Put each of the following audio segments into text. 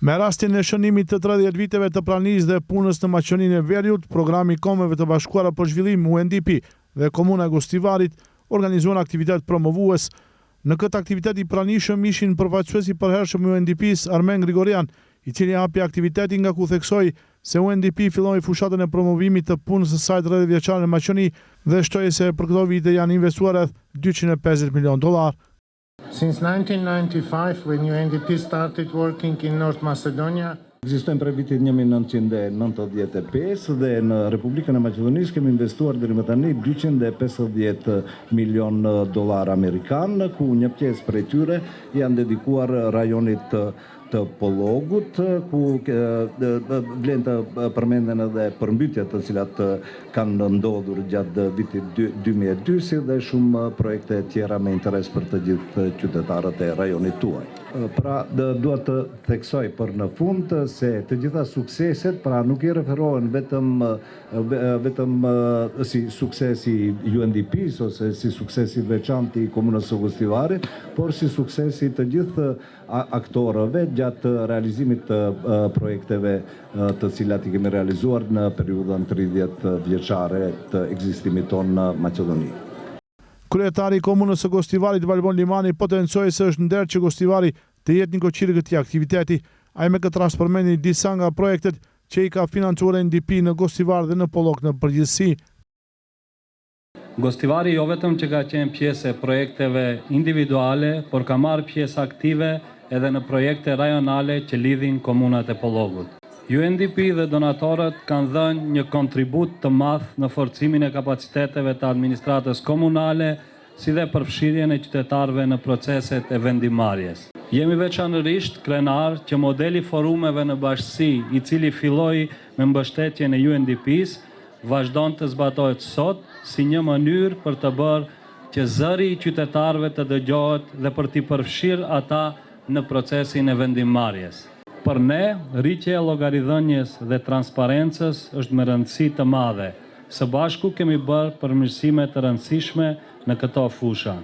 Me rastin e shënimit të 30 viteve të pranisë dhe punës në Maqedoninë e Veriut, programi i Kombeve të Bashkuara për Zhvillim UNDP dhe Komuna e Gostivarit organizuan aktivitet promovues. Në këtë aktivitet i pranishëm ishin përfaqësuesi i përhershëm i UNDP-s Armen Grigorian, i cili hapi aktivitetin nga ku theksoi se UNDP filloi fushatën e promovimit të punës së saj 30 vjeçare në Maqedoni dhe shtoi se për këto vite janë investuar rreth $250 milion. Since 1995, when UNDP started working in North Macedonia, Ekzistojmë prej vitit 1995 dhe në Republikën e Maqedonisë kemi investuar deri më tani $250 milion amerikan, ku një pjesë prej tyre janë dedikuar rajonit të Pollogut, ku vlen të përmenden edhe përmbytjet të cilat kanë ndodhur gjatë vitit 2002, si dhe shumë projekte tjera me interes për të gjithë qytetarët e rajonit tuaj. Pra, duhet të theksoj për në fund se të gjitha sukseset, pra nuk i referohen vetëm si suksesi UNDP-s ose si suksesi veçantë i Komunës së Gostivarit, por si suksesi të gjithë aktorëve gjatë realizimit të projekteve të cilat i kemi realizuar në periudhën 30 vjeçare të ekzistimit tonë në Maqedoni. Kryetari i Komunës së Gostivarit Valbon Limani potencoi se është nder që Gostivari të jetë një koqir këtij aktiviteti. Ai me këtë rast përmendi disa nga projektet që i ka financuar UNDP në Gostivar dhe në Pollok në përgjithësi. Gostivari jo vetëm që ka qenë pjesë e projekteve individuale, por ka marrë pjesë aktive edhe në projekte rajonale që lidhin komunat e Pollogut. UNDP dhe donatorët kanë dhënë një kontribut të madh në forcimin e kapaciteteve të administratës komunale, si dhe përfshirjen e qytetarëve në proceset e vendimmarrjes. Jemi veçanërisht krenar që modeli forumeve në bashkësi, i cili filloi me mbështetjen e UNDP-s, vazhdon të zbatohet sot si një mënyrë për të bërë që zëri i qytetarëve të dëgjohet dhe për t'i përfshirë ata në procesin e vendimmarrjes. Për ne, rritja e llogaridhënies dhe transparencës është me rëndësi të madhe. Së bashku kemi bërë përmirësime të rëndësishme në këto fusha.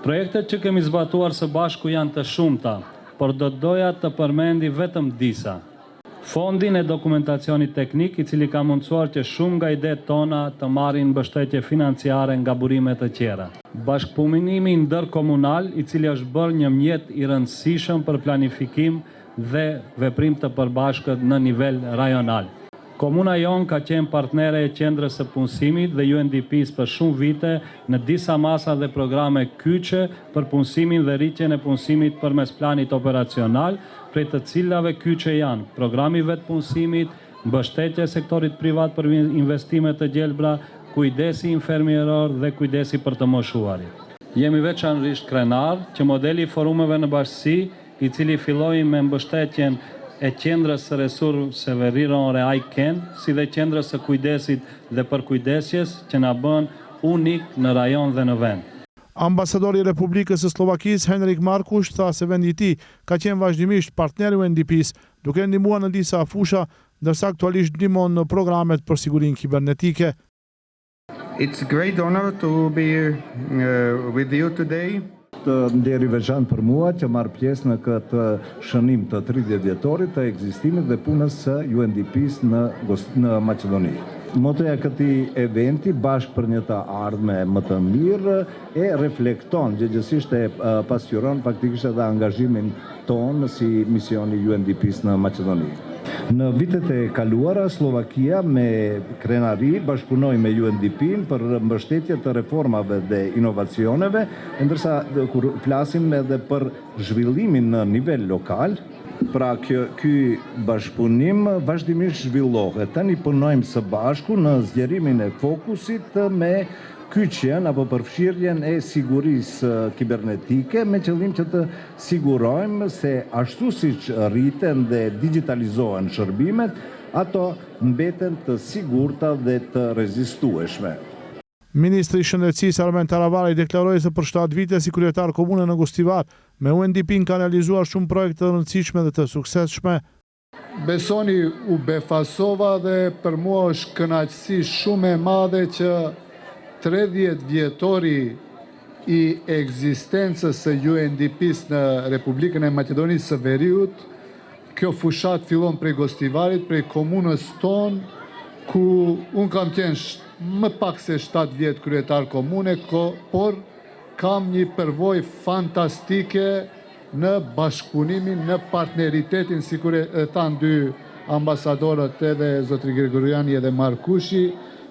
Projektet që kemi zbatuar së bashku janë të shumta, por do të doja të përmendi vetëm disa. Fondin e dokumentacionit teknik, i cili ka mundësuar që shumë nga idetë tona të marrin mbështetje financiare nga burime të tjera. Bashkëpunimi ndërkomunal, i cili është bërë një mjet i rëndësishëm për planifikim dhe veprim të përbashkët në nivel rajonal. Komuna jon ka qenë partnere e qendrës së punësimit dhe UNDP-s për shumë vite në disa masa dhe programe kyçe për punësimin dhe rritjen e punësimit përmes planit operacional, prej të cilave kyçe janë programi vetë punësimit, mbështetje sektorit privat për investime të gjelbra, kujdesi infermieror dhe kujdesi për të moshuarit. Jemi veçanërisht krenar që modeli i forumeve në bashkësi, i cili filloi me mbështetjen e qendrës së resurseve rironore ICAN, si dhe qendrës së kujdesit dhe përkujdesjes që na bën unik në rajon dhe në vend. Ambasadori i Republikës së Slovakisë Henrik Markush tha se vendi i tij ka qenë vazhdimisht partner i UNDP-s, duke ndihmuar në disa fusha, ndërsa aktualisht ndihmon në programet për sigurinë kibernetike. it's a great honor to be with you today. Nderi veçantë për mua që marr pjesë në këtë shënim të 30 vjetorit të ekzistimit dhe punës së UNDP-s në Maqedoni. Motoja këtij eventi, bashkë për një të ardhme më të mirë, e reflekton gjëgjësisht e pasqyron faktikisht edhe angazhimin tonë si misioni UNDP-s në Maqedoni. Në vitet e kaluara, Slovakia me krenari bashkëpunoi me UNDP-n për mbështetje të reformave dhe inovacioneve, ndërsa kur flasim edhe për zhvillimin në nivel lokal, pra ky bashkëpunim vazhdimisht zhvillohet. Tani punojmë së bashku në zgjerimin e fokusit me kyçjen apo përfshirjen e sigurisë kibernetike me qëllim që të sigurojmë se ashtu siç rriten dhe digitalizohen shërbimet, ato mbeten të sigurta dhe të rezistueshme. Ministri i Shëndetësisë Armen Taravari deklaroi se për 7 vite si kryetar komune në Gostivar, me UNDP-n ka realizuar shumë projekte të rëndësishme dhe të suksesshme. Besoni u befasova dhe për mua është kënaqësi shumë e madhe që 30 vjetori i ekzistencës së UNDP-s në Republikën e Maqedonisë së Veriut Kjo fushat fillon prej Gostivarit, prej komunës tonë, ku unë kam qenë më pak se 7 vjetë kryetar komune, por kam një përvojë fantastike në bashkëpunimin, në partneritetin, si kur e thanë 2 ambasadorët edhe zotri Gregoriani edhe Markushi.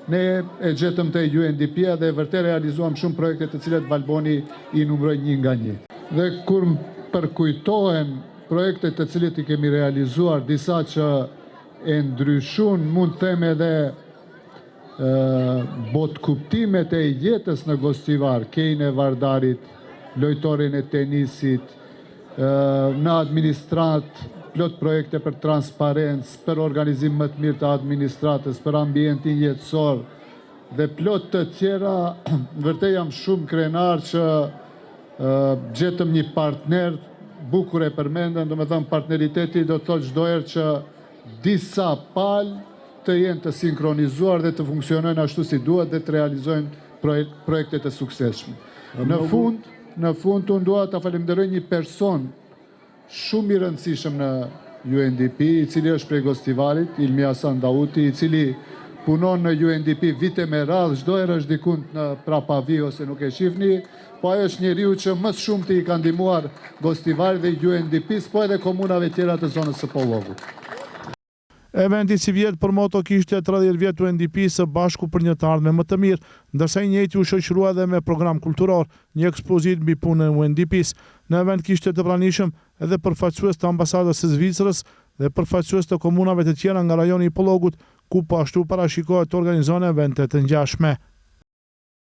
Ne e gjetëm të UNDP-a dhe vërtet realizuam shumë projekte të cilet Valboni i numroj 1 nga 1. Dhe kur përkujtohen projekte të cilet i kemi realizuar, disa që e ndryshun, mund të them edhe botkuptimet e jetës në Gostivar, kejnë e Vardarit, lojtorin e tenisit, në administrat, plot projekte për transparencë, për organizim më të mirë të administratës, për ambientin jetësor dhe plot të tjera. Vërtet jam shumë krenar që gjetëm një partner bukur e përmendën, do me thëmë partneriteti do të thotë çdo herë që disa palë të jenë të sinkronizuar dhe të funksionojnë ashtu si duhet dhe të realizojnë projekte të suksesshme. Në fund unë dua ta falenderoj një person shumë i rëndësishëm në UNDP, i cili është prej Gostivarit, Ilmi Hasan Dauti, i cili punon në UNDP vite me radhë, çdo herë është dikund në prapavi ose nuk e shihni, po ajo është njeriu që më shumë të i ka ndihmuar Gostivarit dhe UNDP-s, po edhe komunave tjera të zonës së Pollogut. Eventi si vjetë për moto kishte 30 vjetë UNDP së bashku për një të ardhme më të mirë, ndërsa i njëjti u shoqërua edhe me program kulturor, një ekspozit mbi punën e UNDP-s. Në event kishte të pranishëm edhe përfaqësues të ambasadës së Zvicrës dhe përfaqësues të komunave të tjera nga rajoni i Pollogut, ku po ashtu parashikohet të organizojnë evente të ngjashme.